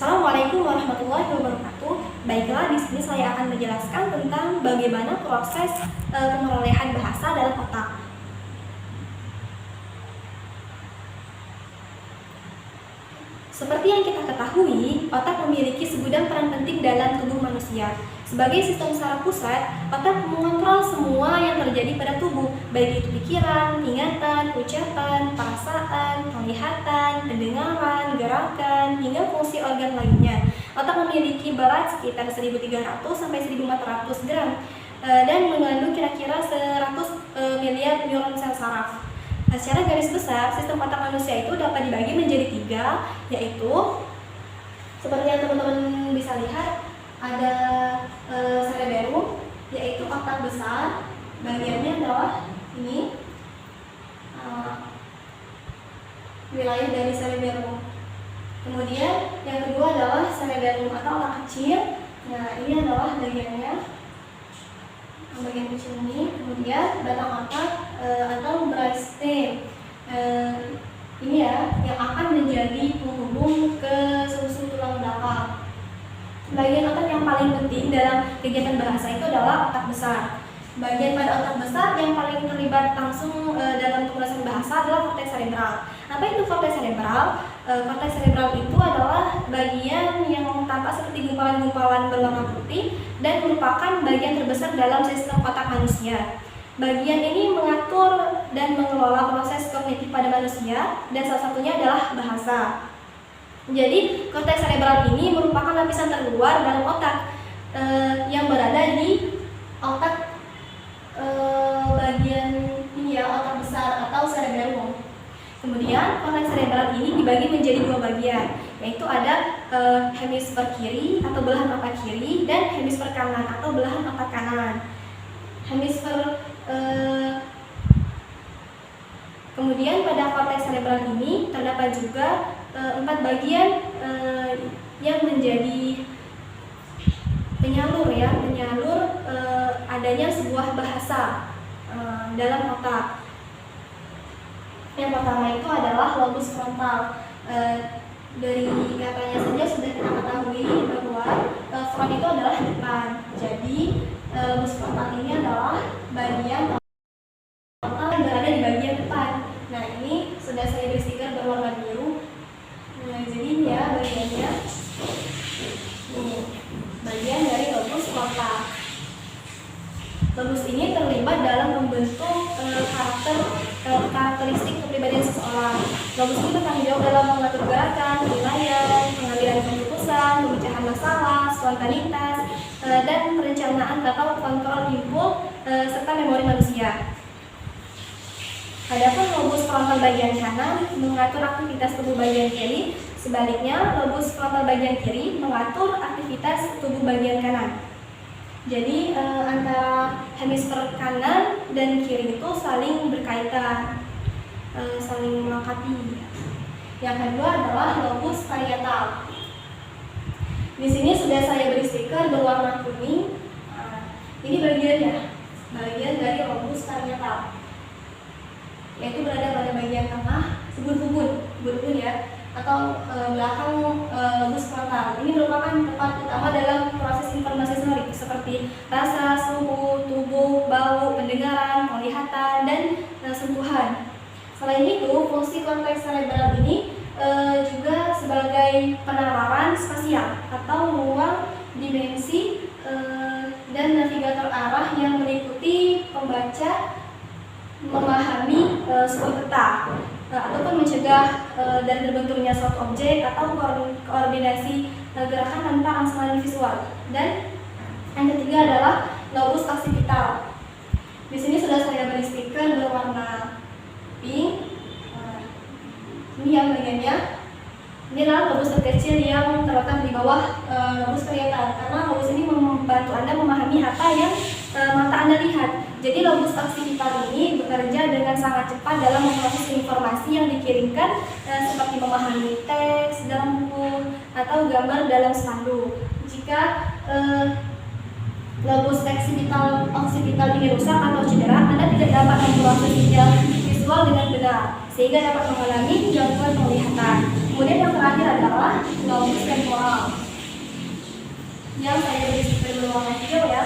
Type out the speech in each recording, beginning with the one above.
Assalamualaikum warahmatullahi wabarakatuh. Baiklah, di sini saya akan menjelaskan tentang bagaimana proses pemerolehan bahasa dalam otak. Seperti yang kita ketahui, otak memiliki segudang peran penting dalam tubuh manusia. Sebagai sistem saraf pusat, otak mengontrol semua yang terjadi pada tubuh, baik itu pikiran, ingatan, ucapan, perasaan, penglihatan, pendengaran, gerakan, hingga fungsi organ lainnya. Otak memiliki berat sekitar 1.300 sampai 1.400 gram dan mengandung kira-kira 100 miliar neuron sel saraf. Secara garis besar, sistem otak manusia itu dapat dibagi menjadi 3, yaitu seperti yang teman-teman bisa lihat, ada cerebellum, yaitu otak besar, bagiannya adalah ini, wilayah dari cerebellum. Kemudian yang kedua adalah cerebellum atau otak kecil. Nah, ini adalah bagiannya, bagian kecil ini. Kemudian batang otak atau brainstem, ini ya, yang akan menjadi penghubung ke susun tulang belakang. Bagian otak yang paling penting dalam kegiatan bahasa itu adalah otak besar. Bagian pada otak besar yang paling terlibat langsung dalam penulisan bahasa adalah korteks cerebral. Apa itu korteks cerebral? Korteks cerebral itu adalah bagian yang tampak seperti gumpalan-gumpalan berwarna putih dan merupakan bagian terbesar dalam sistem otak manusia. Bagian ini mengatur dan mengelola proses kognitif pada manusia, dan salah satunya adalah bahasa. Jadi, korteks cerebral ini merupakan lapisan terluar dalam otak yang berada di otak bagian ini ya, otak besar atau cerebellum. Kemudian, korteks cerebral ini dibagi menjadi 2 bagian, yaitu ada hemisfer kiri atau belahan otak kiri dan hemisfer kanan atau belahan otak kanan. Kemudian pada korteks cerebral ini terdapat juga 4 bagian yang menjadi penyalur adanya sebuah bahasa dalam otak. Yang pertama itu adalah lobus frontal. Dari katanya saja sudah kita ketahui bahwa front itu adalah depan. Jadi lobus frontal ini adalah bagian otak yang berada di bagian depan. Nah, ini sudah saya beri stiker berwarna biru. Nah, jadi ini ya bagiannya. Ini bagian dari lobus frontal. Lobus ini terlibat dalam membentuk karakteristik kepribadian seseorang. Lobus ini bertanggung jawab dalam mengatur gerakan, penilaian, pengambilan keputusan, pemecahan masalah, spontanitas, dan perencanaan atau kontrol impul serta memori manusia. Adapun lobus frontal bagian kanan mengatur aktivitas tubuh bagian kiri, sebaliknya lobus frontal bagian kiri mengatur aktivitas tubuh bagian kanan. Jadi antara hemisfer kanan dan kiri itu saling berkaitan, saling melengkapi. Yang kedua adalah lobus parietal. Di sini sudah saya beri stiker berwarna kuning. Ini bagiannya, bagian dari lobus parietal, yaitu berada pada bagian tengah, ubun-ubun ya, atau belakang lobus frontal. Ini merupakan tempat utama dalam proses informasi sensori seperti rasa, suhu, tubuh, bau, pendengaran, penglihatan, dan sentuhan. Selain itu, fungsi korteks cerebral ini juga sebagai penalaran spasial atau ruang, dimensi, dan navigator arah yang meliputi pembaca memahami sebuah peta ataupun mencegah dan terbentuknya suatu objek atau koordinasi gerakan tanpa rangsangan visual. Dan yang ketiga adalah lobus occipital. Di sini sudah saya beri stiker berwarna pink. Ini yang bagiannya. Ini adalah lobus terkecil yang terletak di bawah lobus parietal, karena lobus ini membantu Anda memahami apa yang mata Anda lihat. Jadi lobus occipital ini bekerja dengan sangat cepat dalam memproses informasi yang dikirimkan, seperti memahami teks dalam buku atau gambar dalam spanduk. Jika lobus occipital ini rusak atau cedera, Anda tidak dapat memproses visual dengan benar, sehingga dapat mengalami gangguan penglihatan. Kemudian yang terakhir terakhir adalah lobus temporal yang saya beri berwarna hijau ya.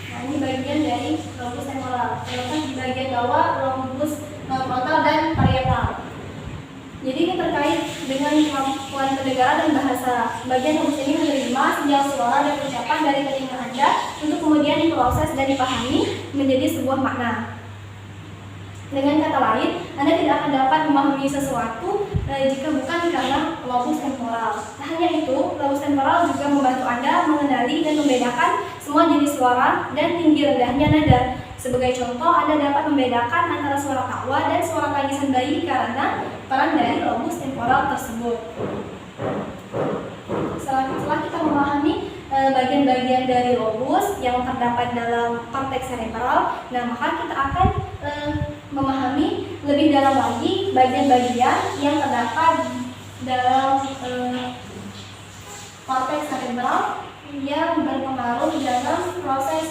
Nah, ini bagian dari lobus temporal, terletak di bagian bawah lobus frontal dan parietal. Jadi ini terkait dengan kemampuan pendengaran dan bahasa. Bagian lobus ini menerima sinyal suara dan ucapan dari telinga Anda untuk kemudian diproses dan dipahami menjadi sebuah makna. Dengan kata lain, Anda tidak akan dapat memahami sesuatu jika bukan karena lobus temporal. Tak hanya itu, lobus temporal juga membantu Anda mengenali dan membedakan semua jenis suara dan tinggi rendahnya nada. Sebagai contoh, Anda dapat membedakan antara suara tawa dan suara tangisan bayi karena peran dari lobus temporal tersebut. Setelah kita memahami bagian-bagian dari lobus yang terdapat dalam korteks cerebral, nah maka kita akan memahami lebih dalam lagi bagian-bagian yang terdapat dalam korteks cerebral yang berpengaruh dalam proses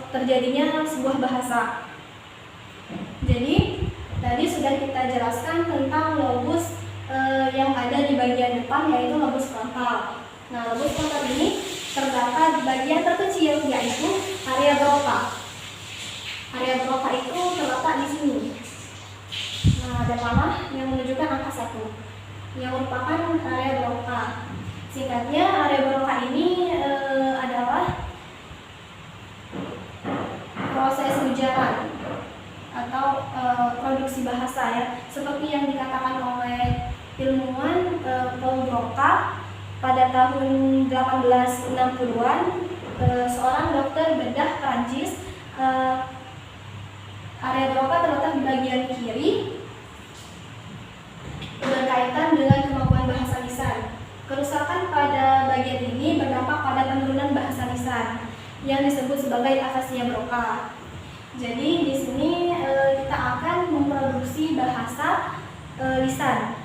terjadinya sebuah bahasa. Jadi tadi sudah kita jelaskan tentang lobus yang ada di bagian depan, yaitu lobus frontal. Nah, lobus frontal ini terdapat bagian terkecil, yaitu area Broca. Area Broca itu terletak di sini. Nah, ada panah yang menunjukkan angka 1 yang merupakan area Broca. Singkatnya, area Broca ini adalah proses ujaran atau produksi bahasa ya, seperti yang dikatakan oleh ilmuwan Paul Broca pada tahun 1860-an. Seorang dokter bedah Prancis. Area Broca terletak di bagian kiri, berkaitan dengan kemampuan bahasa lisan. Kerusakan pada bagian ini berdampak pada penurunan bahasa lisan yang disebut sebagai afasia Broca. Jadi di sini kita akan memproduksi bahasa lisan.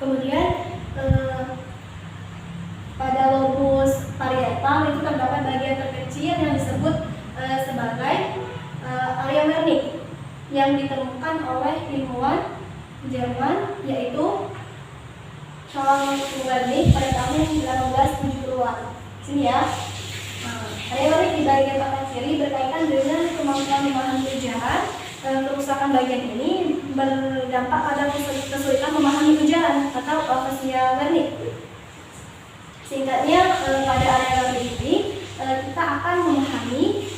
Kemudian pada lobus parietal itu terdapat bagian terkecil yang disebut sebagai area Wernicke yang ditemukan oleh ilmuwan Jerman, yaitu Charles Wernicke pada tahun 1870-an. Sini ya. Area Wernicke di bagian papan kiri berkaitan dengan kemampuan memahami ujaran. Kerusakan bagian ini berdampak pada kesulitan memahami ujaran atau afasia Wernicke. Singkatnya, pada area Wernicke ini kita akan memahami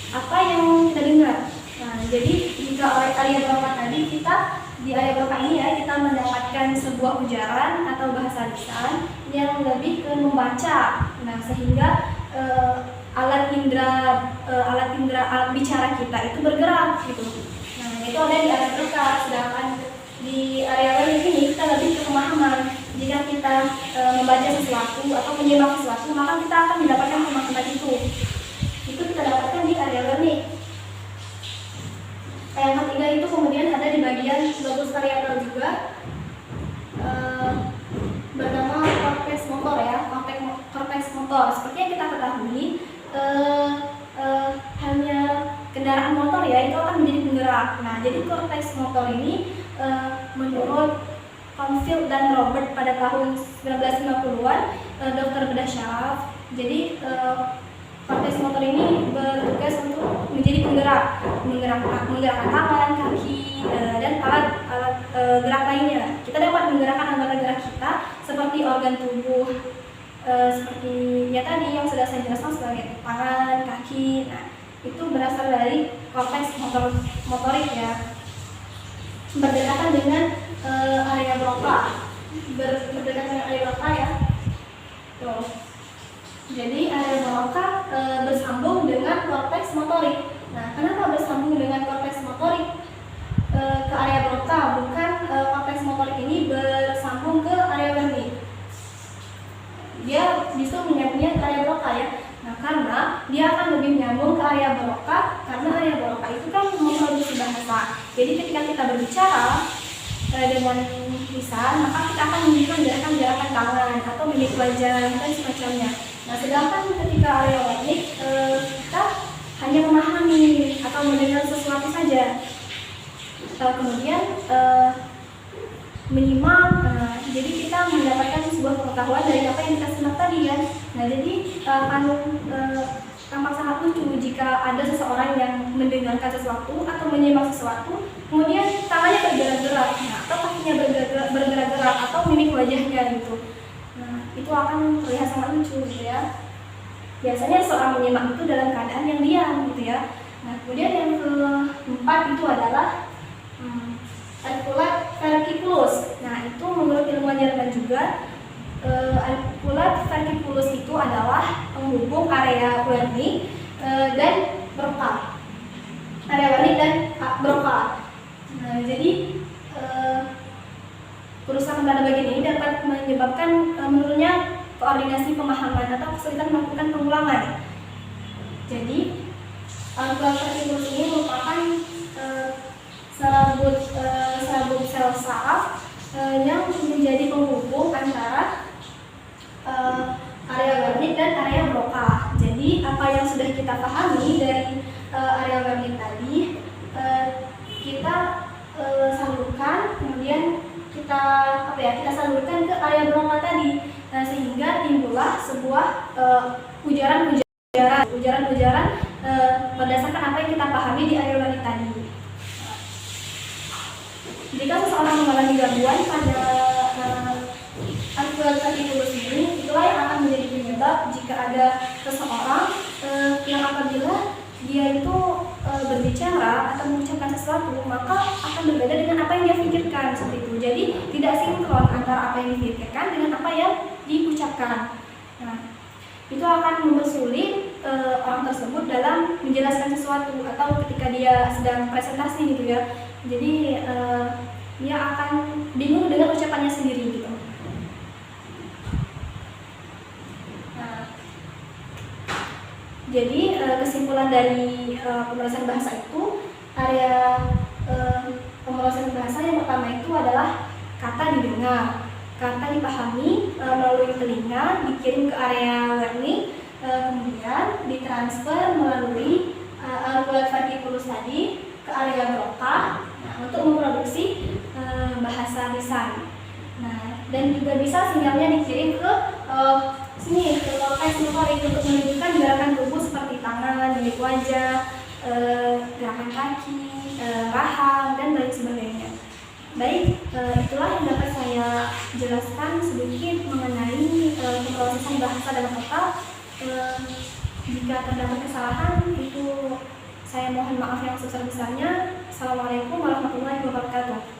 apa yang kita dengar. Nah, jadi jika area Broca tadi di area Broca ini ya kita mendapatkan sebuah ujaran atau bahasa lisan yang lebih ke membaca. Nah, sehingga alat bicara kita itu bergerak gitu. Nah, itu ada di area Broca. Sedangkan di area Wernicke ini kita lebih ke pemahaman. Jika kita membaca sesuatu atau menyimak sesuatu, maka kita akan mendapatkan pemahaman itu. Itu kita dapatkan di area Wernicke. Yang ketiga itu kemudian ada di bagian lobus parietal juga, bernama korteks motor ya, korteks motor. Seperti yang kita ketahui, hanya kendaraan motor ya itu akan menjadi penggerak. Nah, jadi korteks motor ini menurut Confield dan Robert pada tahun 1950-an, dokter bedah syaraf. Jadi korteks motor ini bertugas untuk menjadi penggerak, menggerakkan tangan, kaki, dan alat gerak lainnya. Kita dapat menggerakkan anggota gerak kita seperti organ tubuh, seperti ya tadi yang sudah saya jelaskan sebagai tangan, kaki. Nah, itu berasal dari korteks motorik ya. Berdekatan dengan area Broca, berdekatan dengan area Broca ya. Tuh. Jadi area Broca bersambung dengan korteks motorik. Nah, kenapa bersambung dengan korteks motorik ke area Broca, bukan korteks motorik ini bersambung ke area Wernicke? Dia justru menyambungnya ke area Broca ya. Nah, karena dia akan lebih menyambung ke area Broca karena area Broca itu kan memproduksi bahasa. Jadi ketika kita berbicara dengan lisan, maka kita akan menunjukkan gerakan-gerakan tangan atau mimik wajah dan semacamnya. Nah, sedangkan ketika area Wernicke kita hanya memahami atau mendengar sesuatu saja. Kemudian menyimak. Jadi kita mendapatkan sebuah pengetahuan dari apa yang kita simak tadi kan. Nah jadi akan tampak sangat lucu jika ada seseorang yang mendengarkan sesuatu atau menyimak sesuatu, kemudian tangannya bergerak-gerak, atau kakinya bergerak-gerak, atau mimik wajahnya gitu. Nah itu akan terlihat sangat lucu gitu ya. Biasanya seorang menyimak itu dalam keadaan yang diam gitu ya. Nah kemudian yang keempat itu adalah articulat versiculus. Nah itu menurut ilmuwan Jerman juga, articulat versiculus itu adalah penghubung area Wernicke dan Broca. Area Wernicke dan Broca. Nah jadi kerusakan pada bagian ini dapat menyebabkan menurunnya koordinasi pemahaman atau kesulitan melakukan pengulangan. Jadi articulat versiculus ini merupakan serabut sel saraf yang menjadi penghubung antara area Wernicke dan area Broca. Jadi apa yang sudah kita pahami dari area Wernicke tadi kita salurkan, kemudian kita salurkan ke area Broca tadi, sehingga timbullah sebuah ujaran-ujaran berdasarkan apa yang kita pahami di area Wernicke tadi. Jika seseorang mengalami gangguan pada articulat versiculus ini, itulah yang akan menjadi penyebab jika ada seseorang yang apabila dia itu berbicara atau mengucapkan sesuatu, maka akan berbeda dengan apa yang dia pikirkan seperti itu. Jadi tidak sinkron antara apa yang dipikirkan dengan apa yang diucapkan. Nah, itu akan mempersulit orang tersebut dalam menjelaskan sesuatu atau ketika dia sedang presentasi gitu ya. Jadi dia akan bingung dengan ucapannya sendiri gitu. Nah, jadi kesimpulan dari pemrosesan bahasa itu, area pemrosesan bahasa yang pertama itu adalah kata didengar, kata dipahami melalui telinga, dikirim ke area Wernicke, kemudian ditransfer melalui articulat versiculus tadi ke area Broca untuk memproduksi bahasa lisan. Nah, dan juga bisa sinyalnya dikirim ke sini, ke korteks motorik untuk menunjukkan gerakan tubuh seperti tangan, mimik wajah, gerakan kaki, rahang, dan lain sebagainya. Baik, itulah yang dapat saya jelaskan sedikit mengenai pemrosesan bahasa dalam otak. Jika terdapat kesalahan, itu saya mohon maaf yang sebesar-besarnya. Assalamualaikum warahmatullahi wabarakatuh.